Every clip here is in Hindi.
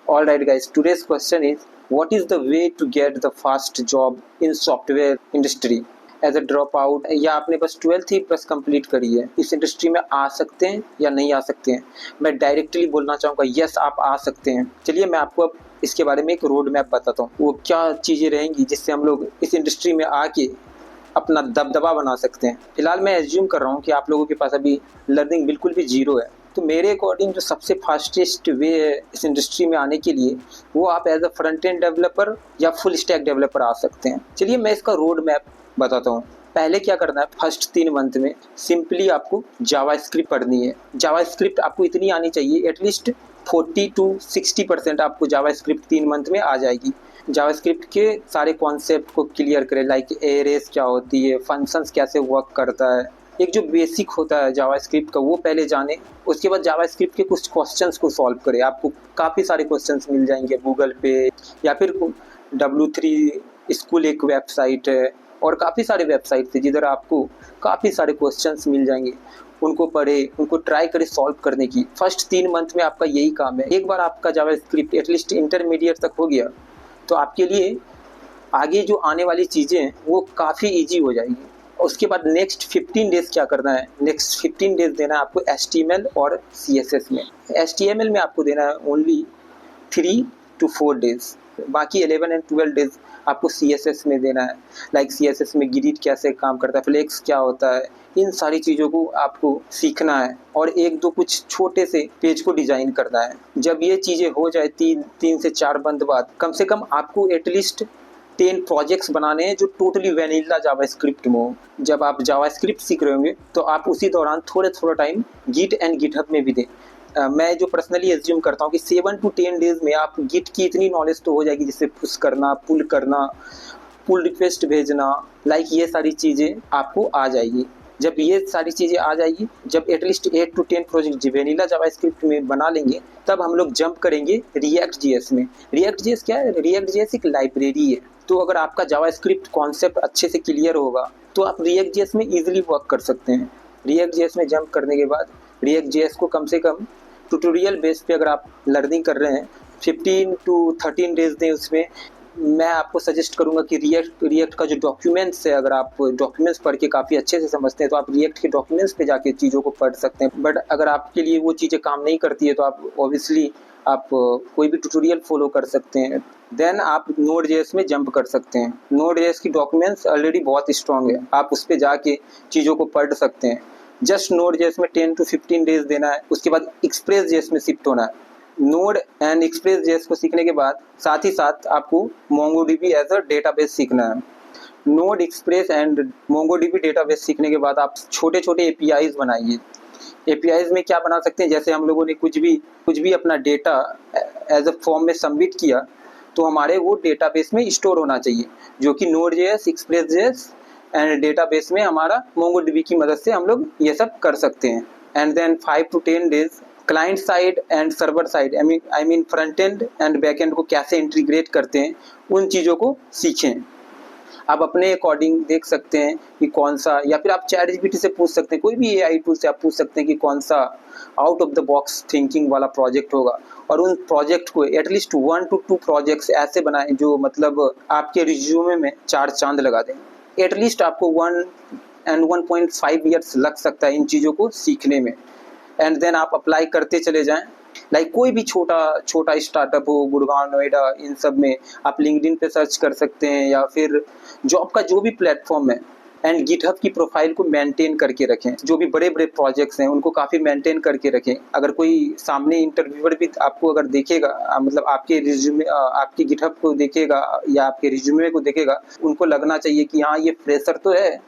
Alright guys, today's question is what is the way to get the fast job in software industry? As a drop out या आपने बस 12th ही बस कंप्लीट करी है, इस इंडस्ट्री में आ सकते हैं या नहीं आ सकते हैं? मैं डायरेक्टली बोलना चाहूँगा यस, आप आ सकते हैं। चलिए मैं आपको अब इसके बारे में एक रोड मैप बताता हूँ, वो क्या चीज़ें रहेंगी जिससे हम लोग इस इंडस्ट्री में आके अपना दबदबा बना सकते हैं। फिलहाल मैं एज्यूम कर रहा हूँ कि आप लोगों के पास अभी लर्निंग बिल्कुल भी जीरो है, तो मेरे अकॉर्डिंग जो सबसे फास्टेस्ट वे है इस इंडस्ट्री में आने के लिए, वो आप as a front end developer या फुल स्टैक डेवलपर आ सकते हैं। चलिए मैं इसका रोड मैप बताता हूँ। पहले क्या करना है, फर्स्ट 3 मंथ में सिंपली आपको जावास्क्रिप्ट पढ़नी है। जावास्क्रिप्ट आपको इतनी आनी चाहिए, एटलीस्ट 40 to 60% आपको जावास्क्रिप्ट 3 मंथ में आ जाएगी। जावास्क्रिप्ट के सारे कॉन्सेप्ट को क्लियर करें, लाइक एरेस क्या होती है, फंक्शंस कैसे वर्क करता है, एक जो बेसिक होता है जावास्क्रिप्ट का वो पहले जाने। उसके बाद जावास्क्रिप्ट के कुछ क्वेश्चंस को सॉल्व करें। आपको काफ़ी सारे क्वेश्चंस मिल जाएंगे गूगल पे, या फिर W3 स्कूल एक वेबसाइट है, और काफ़ी सारे वेबसाइट थे जिधर आपको काफ़ी सारे क्वेश्चंस मिल जाएंगे। उनको पढ़े, उनको ट्राई करें सॉल्व करने की। फर्स्ट 3 मंथ में आपका यही काम है। एक बार आपका जावास्क्रिप्ट एटलीस्ट इंटरमीडिएट तक हो गया तो आपके लिए आगे जो आने वाली चीज़ें हैं वो काफ़ी ईजी हो जाएगी। उसके बाद नेक्स्ट 15 डेज़ क्या करना है, नेक्स्ट 15 डेज़ देना है आपको HTML और CSS में। HTML में आपको देना है ओनली 3 to 4 डेज़, बाकी 11 and 12 डेज़ आपको CSS में देना है। लाइक CSS में ग्रिड कैसे काम करता है, फ्लेक्स क्या होता है, इन सारी चीज़ों को आपको सीखना है, और 1-2 कुछ छोटे से पेज को डिज़ाइन करना है। जब ये चीज़ें हो जाए 3 से 4 मंथ बाद, कम से कम आपको एटलीस्ट 10 प्रोजेक्ट्स बनाने हैं जो टोटली वैनिला जावास्क्रिप्ट में हो। जब आप जावास्क्रिप्ट सीख रहे होंगे तो आप उसी दौरान थोड़ा टाइम गिट एंड गिटहब में भी दें। मैं जो पर्सनली एज्यूम करता हूँ कि 7 to 10 डेज़ में आप गिट की इतनी नॉलेज तो हो जाएगी जिससे पुश करना, पुल करना, पुल रिक्वेस्ट भेजना, लाइक ये सारी चीज़ें आपको आ जाएगी। जब ये सारी चीज़ें आ जाएगी, जब at least 8 to 10 project vanilla JavaScript में बना लेंगे, तब हम लोग जंप करेंगे React.js में। React.js क्या है? React.js एक लाइब्रेरी है। तो अगर आपका जावास्क्रिप्ट कॉन्सेप्ट अच्छे से क्लियर होगा तो आप React.js में ईजिली वर्क कर सकते हैं। React.js में जंप करने के बाद React.js को कम से कम ट्यूटोरियल बेस पे अगर आप लर्निंग कर रहे हैं 15 to 13 डेज़ दें उसमें। मैं आपको सजेस्ट करूंगा कि रिएक्ट का जो डॉक्यूमेंट्स है, अगर आप डॉक्यूमेंट्स पढ़ के काफ़ी अच्छे से समझते हैं तो आप रिएक्ट के डॉक्यूमेंट्स पे जाके चीज़ों को पढ़ सकते हैं। बट अगर आपके लिए वो चीज़ें काम नहीं करती है तो आप ऑब्वियसली आप कोई भी ट्यूटोरियल फॉलो कर सकते हैं। देन आप Node.js में जंप कर सकते हैं। Node.js की डॉक्यूमेंट्स ऑलरेडी बहुत स्ट्रॉन्ग है, आप उस पर जाके चीज़ों को पढ़ सकते हैं। जस्ट Node.js में 10 to 15 डेज़ देना है। उसके बाद Express.js में शिफ्ट होना है। नोड एंड Express.js को सीखने के बाद साथ ही साथ आपको MongoDB एज अ डेटाबेस सीखना है। Node, express and MongoDB database सीखने के बाद आप छोटे APIs बनाइए। APIs में क्या बना सकते हैं, जैसे हम लोगों ने कुछ भी अपना डेटा एज अ फॉर्म में सबमिट किया तो हमारे वो डेटाबेस में स्टोर होना चाहिए, जो कि Node.js, Express.js एंड डेटाबेस में हमारा MongoDB की मदद से हम लोग ये सब कर सकते हैं। And then 5 to 10 days client side and server side, I mean front end and back end को कैसे इंटीग्रेट करते हैं, उन चीज़ों को सीखें। आप अपने अकॉर्डिंग देख सकते हैं कि कौन सा, या फिर आप ChatGPT से पूछ सकते हैं, कोई भी AI टूल से आप पूछ सकते हैं कि कौन सा out of the box thinking वाला प्रोजेक्ट होगा, और उन प्रोजेक्ट को एटलीस्ट 1 to 2 प्रोजेक्ट्स ऐसे बनाएं जो मतलब आपके रिज्यूमे में 4 चांद लगा दें। एटलीस्ट आपको 1 and 1.5 ईयर्स लग सकता है इन चीज़ों को सीखने में। एंड देन आप अप्लाई करते चले जाएं। लाइक कोई भी छोटा स्टार्टअप हो, गुड़गांव, नोएडा, इन सब में आप लिंक्डइन पे सर्च कर सकते हैं, या फिर जॉब का जो भी प्लेटफॉर्म है। एंड गिटहब की प्रोफाइल को मेंटेन करके रखें। जो भी बड़े प्रोजेक्ट्स हैं उनको काफ़ी मेंटेन करके रखें। अगर कोई सामने इंटरव्यूअर भी आपको अगर देखेगा, मतलब आपके रिज्यूमे, आपके गिटहब को देखेगा या आपके रिज्यूमे को देखेगा, उनको लगना चाहिए कि हाँ ये फ्रेशर तो है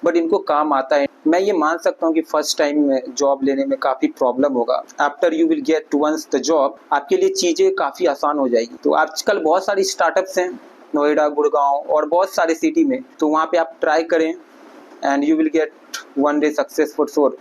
बट इनको काम आता है। मैं ये मान सकता हूँ कि फर्स्ट टाइम में जॉब लेने में काफ़ी प्रॉब्लम होगा। After you will get once the job, आपके लिए चीज़ें काफ़ी आसान हो जाएगी। तो आजकल बहुत सारी स्टार्टअप्स हैं नोएडा, गुड़गांव और बहुत सारे सिटी में, तो वहाँ पे आप ट्राई करें and you will get one day success for sure.